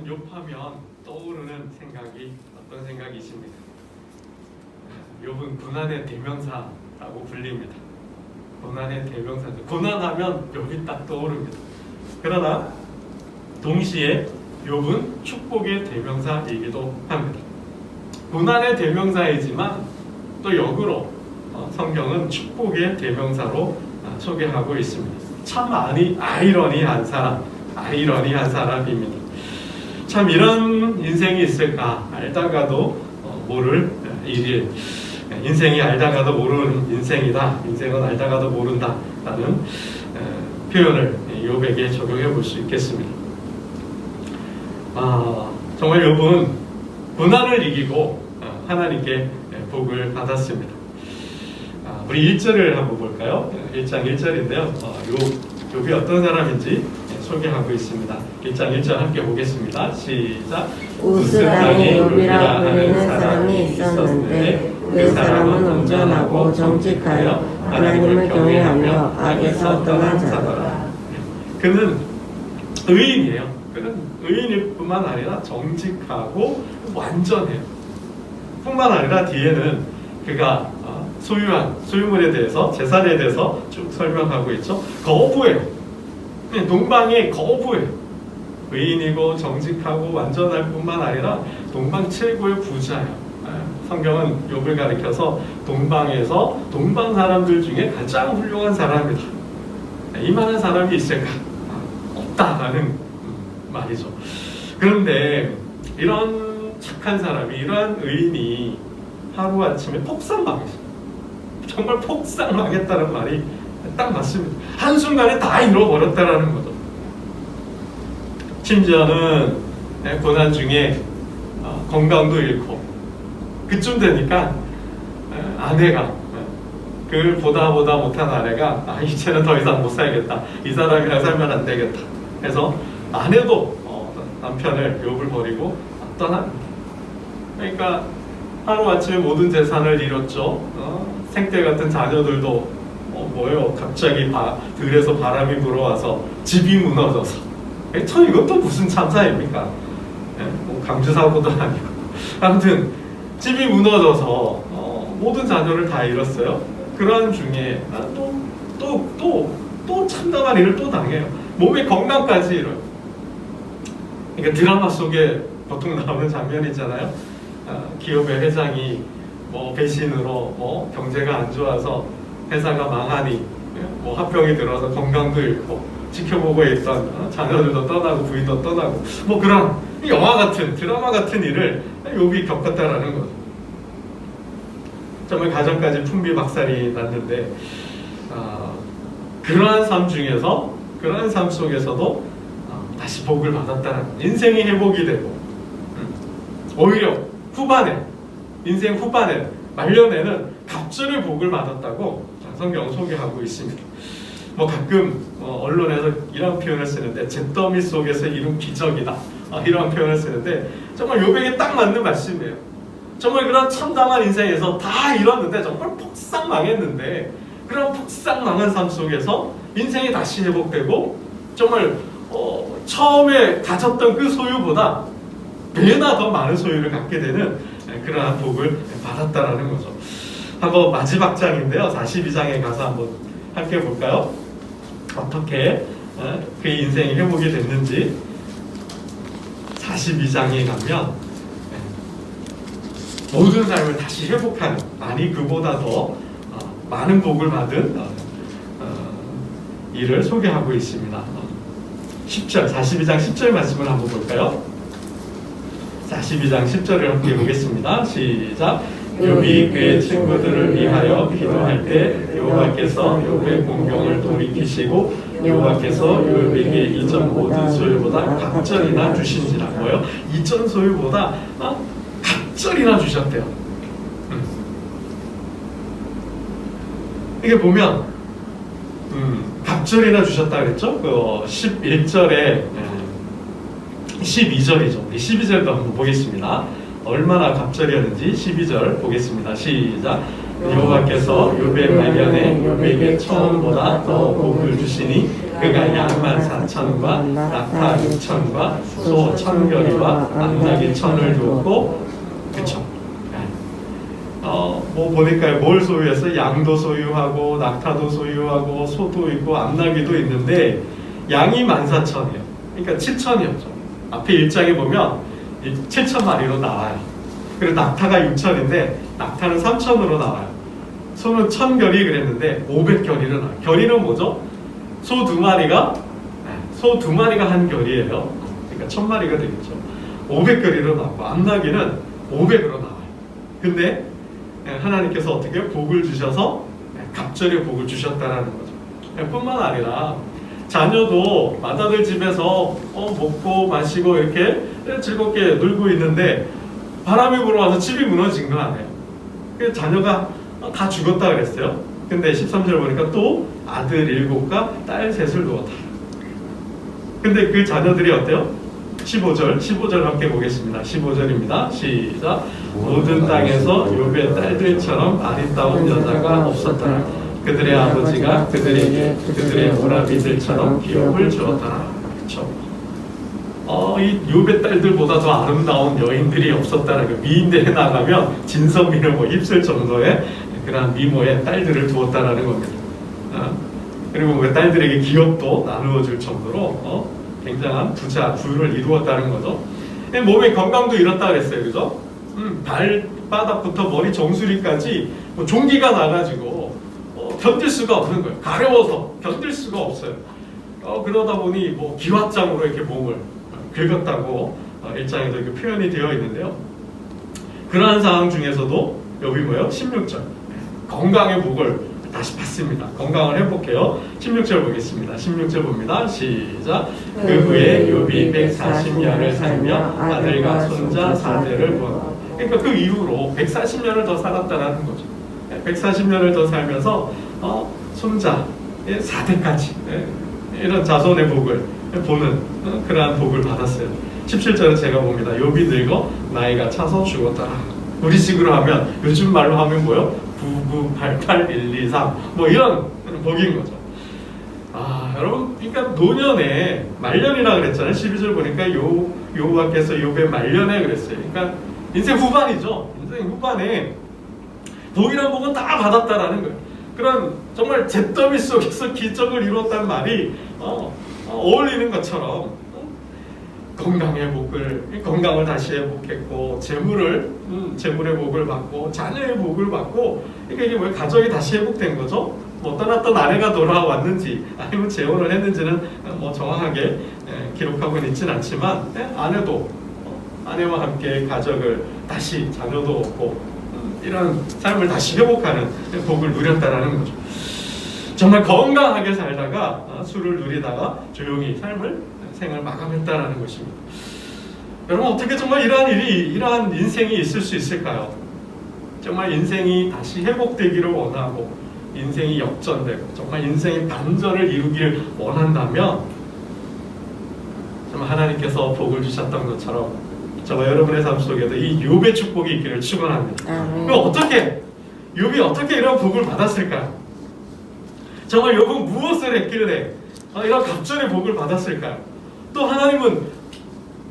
여러분 욥하면 떠오르는 생각이 어떤 생각이십니까? 욥은 고난의 대명사라고 불립니다. 고난의 대명사죠. 고난하면 욥이 딱 떠오릅니다. 그러나 동시에 욥은 축복의 대명사이기도 합니다. 고난의 대명사이지만 또 역으로 성경은 축복의 대명사로 소개하고 있습니다. 참 아이러니한 사람입니다. 참 이런 인생이 있을까 알다가도 모를 일일, 인생이 알다가도 모르는 인생이다, 인생은 알다가도 모른다 라는 표현을 욥에게 적용해 볼 수 있겠습니다. 정말 욥은 고난을 이기고 하나님께 복을 받았습니다. 우리 1절을 한번 볼까요? 1장 1절인데요. 욥이 어떤 사람인지 소개하고 있습니다. 1장 1절 함께 보겠습니다. 시작. 우스 땅에 욥이라 불리는 사람이 있었는데 그 사람은 온전하고 정직하여 하나님을 경외하며 악에서 떠난 자더라. 그는 의인이에요. 그는 의인일 뿐만 아니라 정직하고 완전해요. 뿐만 아니라 뒤에는 그가 소유한 소유물에 대해서, 재산에 대해서 쭉 설명하고 있죠. 거부해요. 동방의 거부해요. 의인이고 정직하고 완전할 뿐만 아니라 동방 최고의 부자예요. 성경은 욥을 가리켜서 동방에서 동방 사람들 중에 가장 훌륭한 사람이다. 이만한 사람이 있을까? 없다라는 말이죠. 그런데 이런 착한 사람이, 이러한 의인이 하루아침에 폭삭망했어요. 정말 폭삭망했다는 말이 딱 맞습니다. 한순간에 다 잃어버렸다라는 거죠. 심지어는 고난 중에 건강도 잃고, 그쯤 되니까 아내가, 그를 보다 못한 아내가 이제는 더 이상 못 살겠다, 이 사람이랑 살면 안 되겠다 해서 아내도 남편을 욥을 버리고 떠납니다. 그러니까 하루아침에 모든 재산을 잃었죠. 생떼 같은 자녀들도 갑자기 들에서 바람이 불어와서 집이 무너져서, 참 이것도 무슨 참사입니까? 강주사고도 아니고. 아무튼 집이 무너져서 모든 자녀를 다 잃었어요. 그런 중에 또 참담한 일을 또 당해요. 몸의 건강까지 잃어요. 그러니까 드라마 속에 보통 나오는 장면이 있잖아요. 기업의 회장이 배신으로 경제가 안 좋아서 회사가 망하니 화병이 들어서 건강도 잃고 지켜보고 있던 자녀들도 떠나고 부인도 떠나고 그런 영화 같은, 드라마 같은 일을 욥이 겪었다라는 거죠. 정말 가정까지 풍비박살이 났는데 그러한 삶 중에서, 그러한 삶 속에서도 다시 복을 받았다는, 인생이 회복이 되고 오히려 인생 후반에 말년에는 갑절의 복을 받았다고 성경은 소개하고 있습니다. 가끔 언론에서 이런 표현을 쓰는데, 잿더미 속에서 이룬 기적이다, 이런 표현을 쓰는데 정말 욥에게 딱 맞는 말씀이에요. 정말 그런 참담한 인생에서 다 잃었는데, 정말 폭삭 망했는데, 그런 폭삭 망한 삶 속에서 인생이 다시 회복되고 정말 처음에 가졌던 그 소유보다 배나 더 많은 소유를 갖게 되는 그러한 복을 받았다라는 거죠. 한번 마지막 장인데요, 42장에 가서 한번 함께 볼까요? 어떻게 그의 인생이 회복이 됐는지. 42장에 가면 모든 삶을 다시 회복하는, 아니 그보다 더 많은 복을 받은 일을 소개하고 있습니다. 10절, 42장 10절 말씀을 한번 볼까요? 42장 10절을 함께 보겠습니다. 시작. 욥이 그의 친구들을 위하여 기도할 때 여호와께서 욥의 공경을 돌이키시고 여호와께서 욥에게 이전 모든 소유보다 갑절이나 주신지라. 뭐요? 이전 소유보다 갑절이나 주셨대요. 이게 보면 갑절이나 주셨다 그랬죠? 그 11절에 12절이죠. 12절도 한번 보겠습니다. 얼마나 갑절이었는지 12절 보겠습니다. 시작. 여호와께서 욥의 말년에 욥에게 처음보다 더 복을 주시니 그가 양 14,000과 낙타 6,000과 소 1,000결이와 암나귀 1,000을 두었고. 그쵸? 뭐 보니까 뭘 소유했어? 양도 소유하고 낙타도 소유하고 소도 있고 암나귀도 있는데 양이 14,000이에요. 그러니까 7,000이었죠. 앞에 1장에 보면 7,000마리로 나와요. 그리고 낙타가 6,000인데 낙타는 3,000으로 나와요. 소는 1,000결이 그랬는데 500결이로 나와요. 결이는 뭐죠? 소 2마리가 한 결이에요. 그러니까 1,000마리가 되겠죠. 500결이로 나오고 암나귀는 500으로 나와요. 근데 하나님께서 어떻게 복을 주셔서 갑절의 복을 주셨다라는 거죠. 뿐만 아니라 자녀도 맏아들 집에서 먹고 마시고 이렇게 즐겁게 놀고 있는데 바람이 불어와서 집이 무너진 거 아니에요. 그래서 자녀가 다 죽었다 그랬어요. 근데 13절 보니까 또 아들 7과 딸 3을 두었다. 근데 그 자녀들이 어때요? 15절 함께 보겠습니다. 15절입니다. 시작. 모든 땅에서 욥의 딸들처럼 아리따운 여자가 없었더라. 그들의 아버지가 그들에게 그들의 오라비들처럼 기업을 주었더라. 그렇죠? 이 욥의 딸들보다 더 아름다운 여인들이 없었다는 거. 미인대에 나가면 진선미를 입술 정도의 그런 미모의 딸들을 두었다라는 겁니다. 그리고 그 딸들에게 기업도 나누어 줄 정도로 굉장한 부를 이루었다는 거죠. 몸의 건강도 이렇다 그랬어요. 그죠? 발바닥부터 머리 정수리까지 종기가 나가지고 견딜 수가 없는 거예요. 가려워서 견딜 수가 없어요. 그러다 보니 기왓장으로 이렇게 몸을 긁었다고 1장에도 이렇게 표현이 되어 있는데요. 그러한 상황 중에서도 여기 뭐예요? 16절 건강의 복을 다시 받습니다. 건강을 회복해요. 16절 보겠습니다. 16절 봅니다. 시작. 그 후에 욥이 140년을 살며 아들과 손자 4대를 보았다. 그러니까 그 이후로 140년을 더 살았다는 거죠. 140년을 더 살면서 손자 4대까지 이런 자손의 복을 보는 그러한 복을 받았어요. 17절은 제가 봅니다. 욥이 늙어 나이가 차서 죽었더라. 우리식으로 하면 요즘 말로 하면 뭐요? 9988 123 이런 복인 거죠. 여러분, 그러니까 노년에 말년이라 그랬잖아요. 12절 보니까 여호와께서 욥의 말년에 그랬어요. 그러니까 인생 후반이죠. 인생 후반에 복이란 복은 다 받았다라는 거예요. 그런 정말 잿더미 속에서 기적을 이루었단 말이 어울리는 것처럼 건강을 다시 회복했고 재물의 복을 받고 자녀의 복을 받고 그러니까 이게 가족이 다시 회복된 거죠. 떠났던 아내가 돌아왔는지 아니면 재혼을 했는지는 정확하게 기록하고는 있지는 않지만 아내도 아내와 함께 가족을 다시 자녀도 얻고 이런 삶을 다시 회복하는 복을 누렸다라는 거죠. 정말 건강하게 살다가 술을 누리다가 조용히 생을 마감했다라는 것입니다. 여러분, 어떻게 정말 이러한 인생이 있을 수 있을까요? 정말 인생이 다시 회복되기를 원하고 인생이 역전되고 정말 인생의 반전을 이루기를 원한다면 정말 하나님께서 복을 주셨던 것처럼 저와 여러분의 삶 속에도 이 욥의 축복이 있기를 축원합니다. 그럼 욥이 어떻게 이런 복을 받았을까요? 정말 욥은 무엇을 했길래 이런 갑절의 복을 받았을까요? 또 하나님은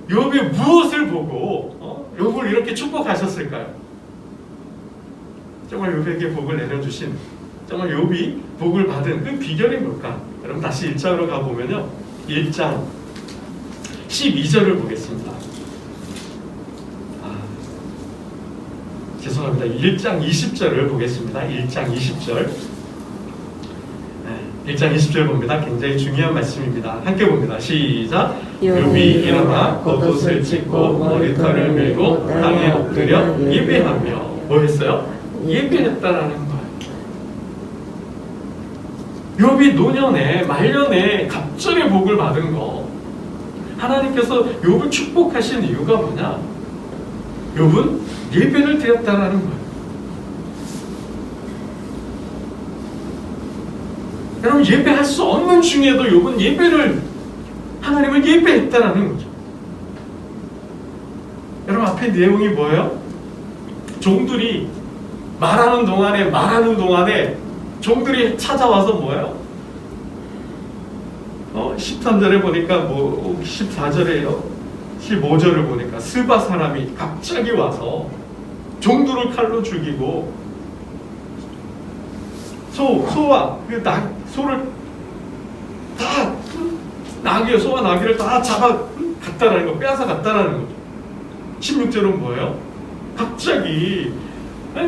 욥이 무엇을 보고 욥을 이렇게 축복하셨을까요? 정말 욥에게 복을 내려주신 정말 욥이 복을 받은 그 비결이 뭘까? 여러분 다시 1장으로 가보면요. 1장 12절을 보겠습니다. 죄송합니다. 1장 20절을 보겠습니다. 1장 20절. 1장 20절 봅니다. 굉장히 중요한 말씀입니다. 함께 봅니다. 시작. 욥이 일어나 겉옷을 찢고 머리털을 밀고 땅에 엎드려 예배하며 뭐 했어요? 예배했다라는 거예요. 욥이 노년에 말년에 갑절의 복을 받은 거, 하나님께서 욥을 축복하신 이유가 뭐냐? 욥은 예배를 드렸다라는 거예요. 여러분, 예배할 수 없는 중에도 욥은 하나님을 예배했다라는 거죠. 여러분, 앞에 내용이 뭐예요? 종들이 말하는 동안에 종들이 찾아와서 뭐예요? 13절에 보니까 14절에요. 15절을 보니까 스바 사람이 갑자기 와서 종들을 칼로 죽이고 소와 소를 다 소와 나귀를 다 잡아 갔다라는 거, 빼앗아 갔다라는 거죠. 16절은 뭐예요? 갑자기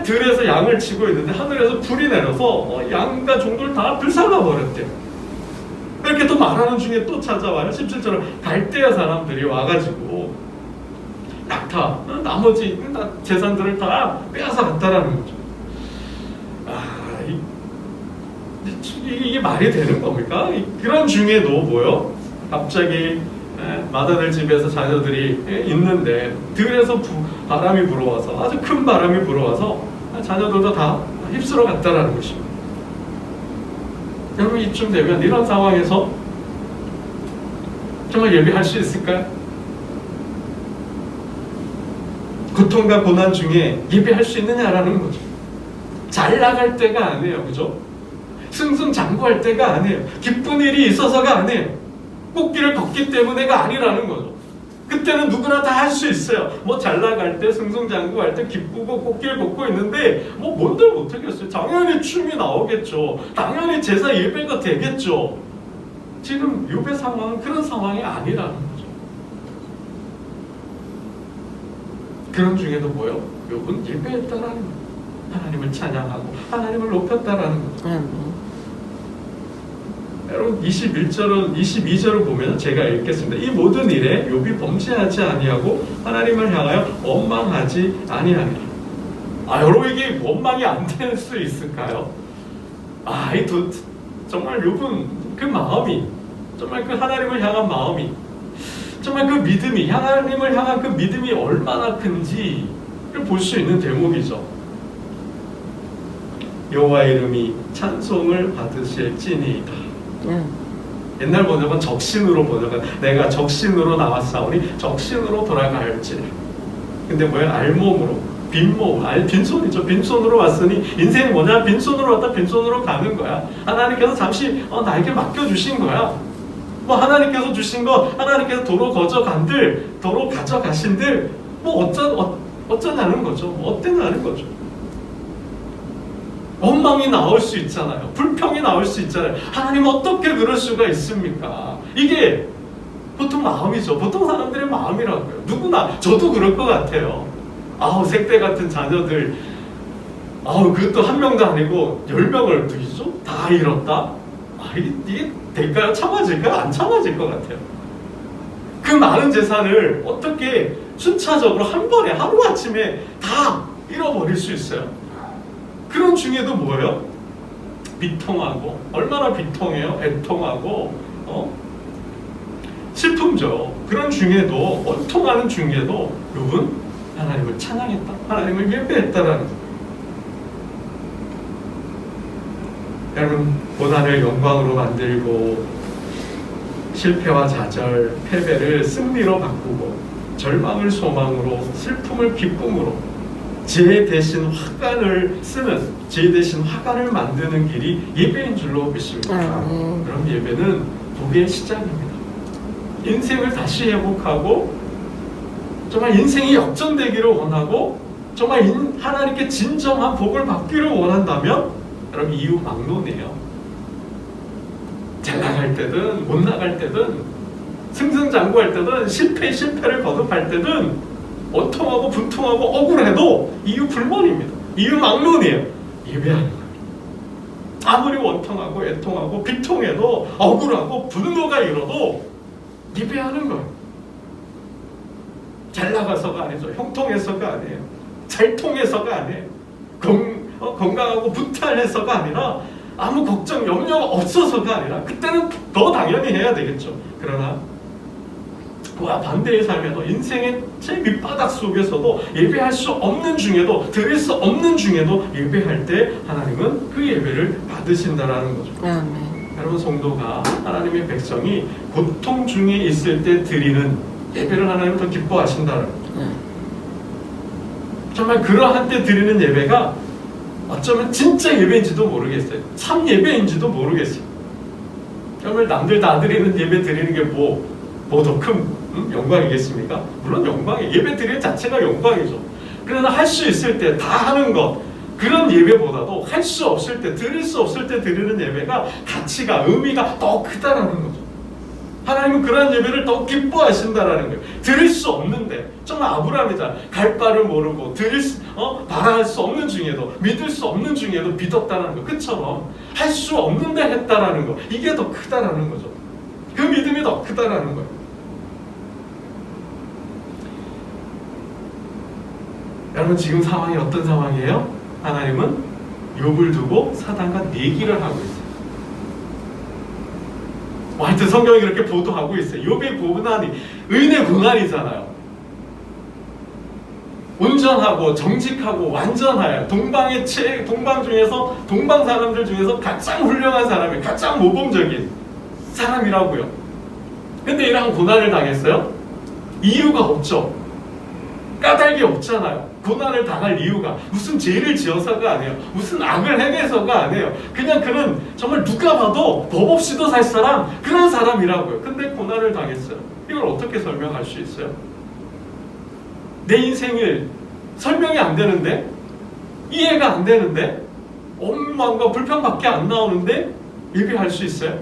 들에서 양을 치고 있는데 하늘에서 불이 내려서 양과 종들 다 불살라 버렸대요. 이렇게 또 말하는 중에 또 찾아와요. 17절은 갈대아 사람들이 와가지고 낙타, 나머지 재산들을 다 빼앗아 갔다라는 거죠. 이게 말이 되는 겁니까? 그런 중에도 뭐요? 갑자기 마다들 집에서 자녀들이 있는데 들에서 바람이 불어와서, 아주 큰 바람이 불어와서 자녀들도 다 휩쓸어 갔다라는 것입니다. 여러분, 이쯤 되면 이런 상황에서 정말 예배할 수 있을까요? 고통과 고난 중에 예배할 수 있느냐라는 거죠. 잘 나갈 때가 아니에요, 그죠? 승승장구할 때가 아니에요. 기쁜 일이 있어서가 아니에요. 꽃길을 걷기 때문에가 아니라는 거죠. 그때는 누구나 다 할 수 있어요. 잘 나갈 때, 승승장구할 때 기쁘고 꽃길 걷고 있는데 뭔들 못하겠어요. 당연히 춤이 나오겠죠. 당연히 제사 예배가 되겠죠. 지금 욥의 상황은 그런 상황이 아니라는 거죠. 그런 중에도 뭐요? 욥은 예배했다라는 거예요. 하나님을 찬양하고 하나님을 높였다라는 거죠. 여러분, 21절은 22절을 보면 제가 읽겠습니다. 이 모든 일에 욥이 범죄하지 아니하고 하나님을 향하여 원망하지 아니하니라. 여러분, 이게 원망이 안 될 수 있을까요? 정말 욥은 그 마음이, 정말 그 하나님을 향한 마음이, 정말 그 믿음이, 하나님을 향한 그 믿음이 얼마나 큰지를 볼 수 있는 대목이죠. 여호와의 이름이 찬송을 받으실지니이다. 옛날 번역은 적신으로 번역은, 내가 적신으로 나왔사오니 적신으로 돌아갈지라. 근데 뭐예요? 알몸으로, 빈몸, 빈손이죠. 빈손으로 왔으니 인생이 뭐냐? 빈손으로 왔다 빈손으로 가는 거야. 하나님께서 잠시 나에게 맡겨주신 거야. 하나님께서 주신 거, 하나님께서 도로 가져가신들 어쩌냐는 거죠. 어때냐는 거죠. 원망이 나올 수 있잖아요. 불평이 나올 수 있잖아요. 하나님 어떻게 그럴 수가 있습니까? 이게 보통 마음이죠. 보통 사람들의 마음이라고요. 누구나, 저도 그럴 것 같아요. 색대 같은 자녀들, 그것도 한 명도 아니고 10명을 두시죠? 다 잃었다? 이게 될까요? 참아질까요? 안 참아질 것 같아요. 그 많은 재산을 어떻게 순차적으로 한 번에 하루아침에 다 잃어버릴 수 있어요? 그런 중에도 뭐예요? 비통하고, 얼마나 비통해요? 애통하고, 슬픔죠. 그런 중에도, 원통하는 중에도 욥은 하나님을 찬양했다, 하나님을 예배했다라는 거예요. 여러분, 고난을 영광으로 만들고 실패와 좌절, 패배를 승리로 바꾸고 절망을 소망으로, 슬픔을 기쁨으로 제 대신 화관을 쓰는, 제 대신 화관을 만드는 길이 예배인 줄로 믿습니다. 그럼 예배는 복의 시작입니다. 인생을 다시 회복하고 정말 인생이 역전되기를 원하고 정말 하나님께 진정한 복을 받기를 원한다면 여러분, 이유 막론이에요. 잘 나갈 때든 못 나갈 때든 승승장구할 때든 실패를 거듭할 때든 원통하고 분통하고 억울해도 이유 불문입니다. 이유 막론이에요. 예배하는 거예요. 아무리 원통하고 애통하고 비통해도, 억울하고 분노가 일어도 예배하는 거예요. 잘 나가서가 아니죠. 형통해서가 아니에요. 잘 통해서가 아니에요. 건강하고 무탈해서가 아니라, 아무 걱정, 염려가 없어서가 아니라, 그때는 더 당연히 해야 되겠죠. 그러나 그와 반대의 삶에도, 인생의 제 밑바닥 속에서도 예배할 수 없는 중에도, 드릴 수 없는 중에도 예배할 때 하나님은 그 예배를 받으신다라는 거죠. 여러분, 성도가, 하나님의 백성이 고통 중에 있을 때 드리는 예배를 하나님은 더 기뻐하신다라는 거죠. 정말 그러한 때 드리는 예배가 어쩌면 진짜 예배인지도 모르겠어요. 참 예배인지도 모르겠어요. 정말 남들 다 드리는 예배 드리는 게 뭐 더 큰 영광이겠습니까? 물론 영광이에요. 예배 드리는 자체가 영광이죠. 그러나 할 수 있을 때 다 하는 것, 그런 예배보다도 할 수 없을 때, 드릴 수 없을 때 드리는 예배가 가치가, 의미가 더 크다라는 거죠. 하나님은 그러한 예배를 더 기뻐하신다라는 거예요. 드릴 수 없는데, 정말 아브라함이잖아. 갈 바를 모르고 바라할 수 없는 중에도, 믿을 수 없는 중에도 믿었다라는 거. 그처럼 할 수 없는데 했다라는 거. 이게 더 크다라는 거죠. 그 믿음이 더 크다라는 거예요. 여러분, 지금 상황이 어떤 상황이에요? 하나님은 욥을 두고 사단과 내기를 하고 있어요. 하여튼 성경이 그렇게 보도하고 있어요. 욥의 고난이 은혜 고난이잖아요. 온전하고 정직하고 완전하여 동방 중에서, 동방 사람들 중에서 가장 훌륭한 사람이, 가장 모범적인 사람이라고요. 근데 이런 고난을 당했어요? 이유가 없죠. 까닭이 없잖아요. 고난을 당할 이유가 무슨 죄를 지어서가 아니에요. 무슨 악을 행해서가 아니에요. 그냥 그는 정말 누가 봐도 법 없이도 살 사람, 그런 사람이라고요. 근데 고난을 당했어요. 이걸 어떻게 설명할 수 있어요? 내 인생을 설명이 안 되는데, 이해가 안 되는데, 원망과 불평밖에 안 나오는데 예배할 수 있어요?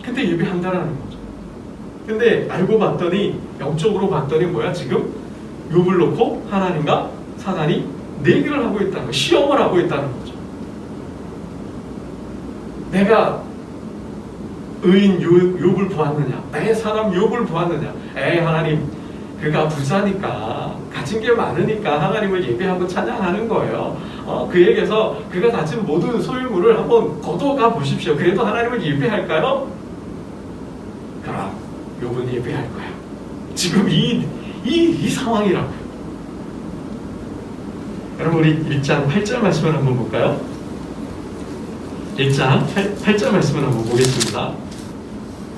근데 예배한다라는 거죠. 근데 알고 봤더니, 영적으로 봤더니 뭐야? 지금 욥을 놓고 하나님과 사단이 내기를 하고 있다는 거, 시험을 하고 있다는 거죠. 내가 의인 욥을 보았느냐? 내 사람 욥을 보았느냐? 에이, 하나님, 그가 부자니까, 가진 게 많으니까 하나님을 예배하고 찬양하는 거예요. 그에게서 그가 가진 모든 소유물을 한번 거둬가 보십시오. 그래도 하나님을 예배할까요? 그럼 욥은 예배할 거야. 지금 이 상황이라고요. 여러분, 우리 1장 8절 말씀을 한번 볼까요? 1장 8절 말씀을 한번 보겠습니다.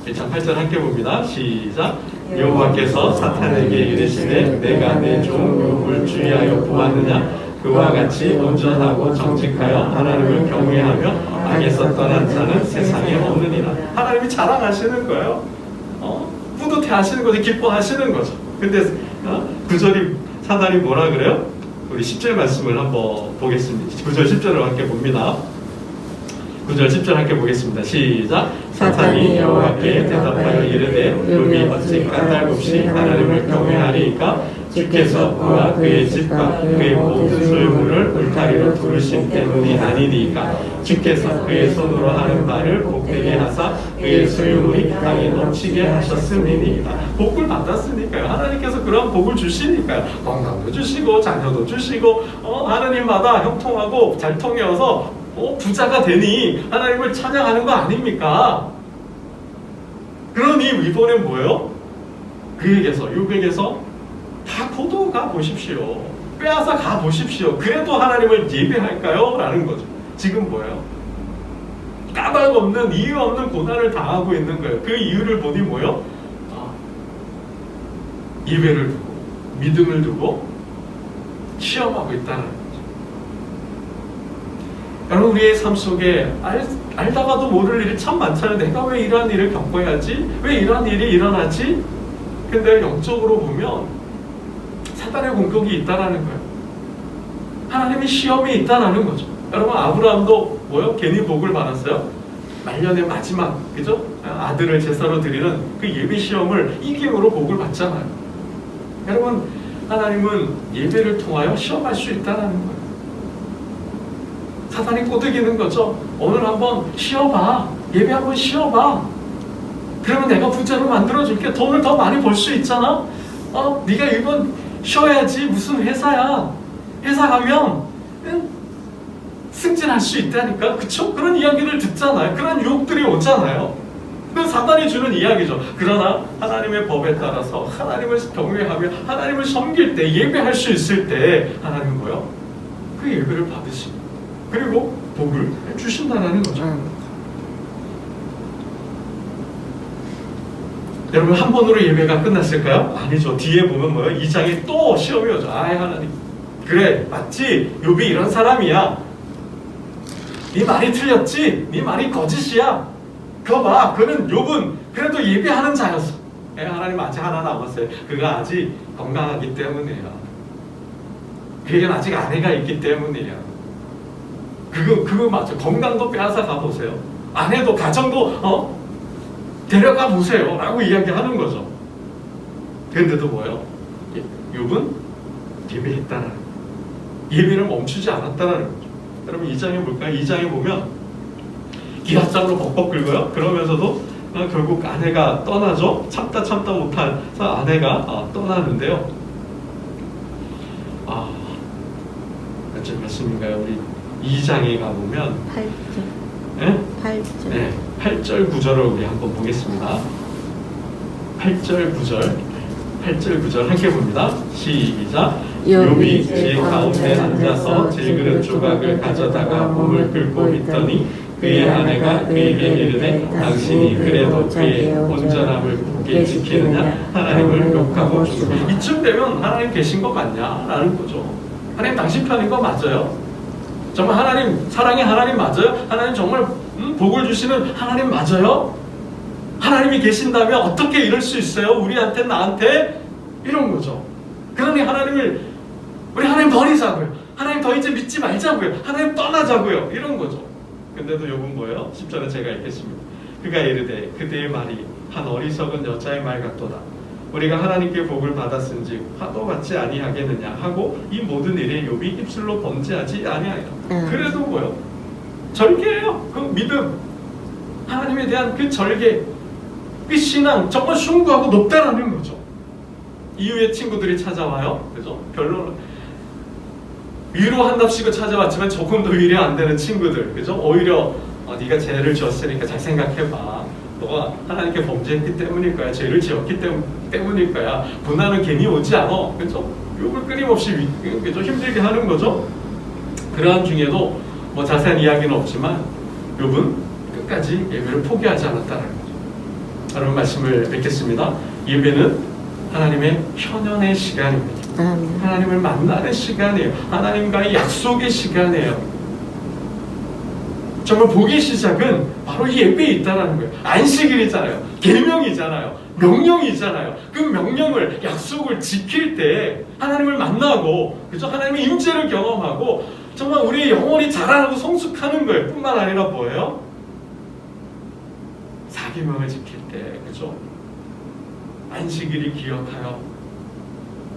1장 8절 함께 봅니다. 시작. 여호와께서 사탄에게 이르시되 내가 내 종 욥을 주의하여 보았느냐? 그와 같이 온전하고 정직하여 하나님을 경외하며 악에서 떠난 자는 세상에 없느니라. 하나님이 자랑하시는 거예요. 뿌듯해하시는 거죠. 기뻐하시는 거죠. 근데 9절이 사단이 뭐라 그래요? 우리 10절 말씀을 한번 보겠습니다. 9절 10절을 함께 봅니다. 9절 10절 함께 보겠습니다. 시작. 사탄이 여호와께 대답하여 이르되 욥이 어찌 까닭 없이 하나님을 경외하리이까? 주께서 그와 그의 집과 그의 모든 소유물을 울타리로 두르신 때문이 아니니까. 주께서 그의 손으로 하는 바를 복되게 하사 그의 소유물이 땅에 넘치게 하셨음이니이다. 복을 받았으니까요. 하나님께서 그런 복을 주시니까요. 건강도 주시고 자녀도 주시고 하나님마다 형통하고 잘 통해서 부자가 되니 하나님을 찬양하는 거 아닙니까? 그러니 이번엔 뭐예요? 그에게서, 욥에게서 다 거둬가 보십시오. 빼앗아 가 보십시오. 그래도 하나님을 예배할까요? 라는 거죠. 지금 뭐예요? 까닭 없는, 이유 없는 고난을 당하고 있는 거예요. 그 이유를 보니 뭐예요? 예배를 두고, 믿음을 두고 시험하고 있다는 거죠. 여러분, 우리의 삶 속에 알다가도 모를 일이 참 많잖아요. 내가 왜 이러한 일을 겪어야지? 왜 이러한 일이 일어나지? 근데 영적으로 보면 사단의 공격이 있다라는 거예요. 하나님의 시험이 있다라는 거죠. 여러분, 아브라함도 뭐요? 괜히 복을 받았어요? 말년의 마지막, 그죠? 아들을 제사로 드리는 그 예배 시험을 이김으로 복을 받잖아요. 여러분, 하나님은 예배를 통하여 시험할 수 있다라는 거예요. 사단이 꼬드기는 거죠. 오늘 한번 쉬어봐. 예배 한번 쉬어봐. 그러면 내가 부자로 만들어줄게. 돈을 더 많이 벌 수 있잖아. 네가 이번 쉬어야지. 무슨 회사야. 회사 가면 승진할 수 있다니까. 그쵸? 그런 이야기를 듣잖아요. 그런 유혹들이 오잖아요. 그건 사단이 주는 이야기죠. 그러나 하나님의 법에 따라서 하나님을 경외하며 하나님을 섬길 때, 예배할 수 있을 때 하나님은 뭐요? 그 예배를 받으시고 그리고 복을 주신다는 거죠. 여러분, 한 번으로 예배가 끝났을까요? 아니죠. 뒤에 보면 뭐예요? 2장에 또 시험이 오죠. 아이, 하나님, 그래 맞지? 욥이 이런 사람이야. 네 말이 틀렸지? 네 말이 거짓이야. 그거 봐. 그는 욥은 그래도 예배하는 자였어. 하나님 아직 하나 남았어요. 그가 아직 건강하기 때문이야. 그에겐 아직 아내가 있기 때문이야. 그거 맞죠. 건강도 빼앗아 가보세요. 아내도 가정도 데려가 보세요 라고 이야기하는 거죠. 근데도 뭐예요? 욥은 예배했다는 거예요. 예배를 멈추지 않았다는 거죠. 여러분 2장에 볼까요? 2장에 보면 기합장으로 벅벅 긁어요. 그러면서도 결국 아내가 떠나죠. 참다 못해서 아내가 떠나는데요. 몇 절 말씀인가요? 우리 2장에 가보면 8절. 네? 8절. 네, 8절 9절을 우리 한번 보겠습니다. 8절 9절 함께 봅니다. 시작. 욥이 제 가운데 앉아서 질그릇 조각을 가져다가 몸을 긁고 있더니 그의 아내가 그에게 이르되 당신이 그래도 그의 온전함을 굳게 지키느냐 하나님을 욕하고 죽으라. 이쯤 되면 하나님 계신 거 맞냐? 라는 거죠. 하나님 당신 편인 거 맞아요? 정말 하나님 사랑의 하나님 맞아요? 하나님 정말 복을 주시는 하나님 맞아요? 하나님이 계신다면 어떻게 이럴 수 있어요? 우리한테 나한테? 이런 거죠. 그러니 우리 하나님 버리자고요. 하나님 더 이제 믿지 말자고요. 하나님 떠나자고요. 이런 거죠. 근데도 욥은 뭐예요? 10절에 제가 읽겠습니다. 그가 이르되 그대의 말이 한 어리석은 여자의 말 같도다. 우리가 하나님께 복을 받았은즉 화도 받지 아니하겠느냐 하고 이 모든 일에 욥이 입술로 범죄하지 아니하리라. 그래도 뭐예요? 절개예요. 그 믿음, 하나님에 대한 그 절개, 그 신앙 정말 숭고하고 높다라는 거죠. 이후에 친구들이 찾아와요. 그죠? 별로 위로한답시고 찾아왔지만 조금도 위로 안 되는 친구들, 그죠? 오히려 네가 죄를 지었으니까 잘 생각해봐. 너가 하나님께 범죄했기 때문일 거야. 죄를 지었기 때문일 거야. 고난은 괜히 오지 않아. 그죠? 욥을 끊임없이 그죠? 힘들게 하는 거죠. 그러한 중에도 뭐 자세한 이야기는 없지만 욥은 끝까지 예배를 포기하지 않았다는 거죠. 여러분 말씀을 뵙겠습니다. 예배는 하나님의 현현의 시간입니다. 하나님을 만나는 시간이에요. 하나님과의 약속의 시간이에요. 정말 복의 시작은 바로 이 예배에 있다는 거예요. 안식일이잖아요. 계명이잖아요. 명령이잖아요. 그 명령을, 약속을 지킬 때 하나님을 만나고, 그죠? 하나님의 임재를 경험하고 정말 우리의 영혼이 자라나고 성숙하는 거예요. 뿐만 아니라 뭐예요? 사계명을 지킬 때, 그죠? 안식일이 기억하여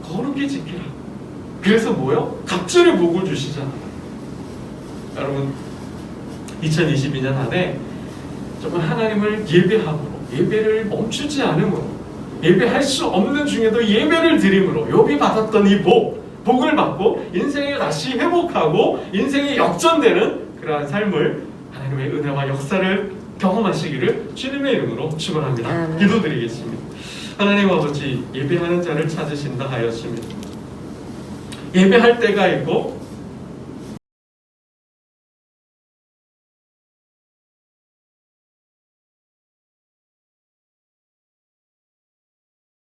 거룩히 지키라. 그래서 뭐요? 갑절의 복을 주시잖아요. 여러분 2022년 안에 정말 하나님을 예배함으로, 예배를 멈추지 않음으로, 예배할 수 없는 중에도 예배를 드림으로 욥이 받았던 이 복을 받고 인생을 다시 회복하고 인생이 역전되는 그러한 삶을, 하나님의 은혜와 역사를 경험하시기를 주님의 이름으로 축원합니다. 기도드리겠습니다. 하나님 아버지, 예배하는 자를 찾으신다 하였습니다. 예배할 때가 있고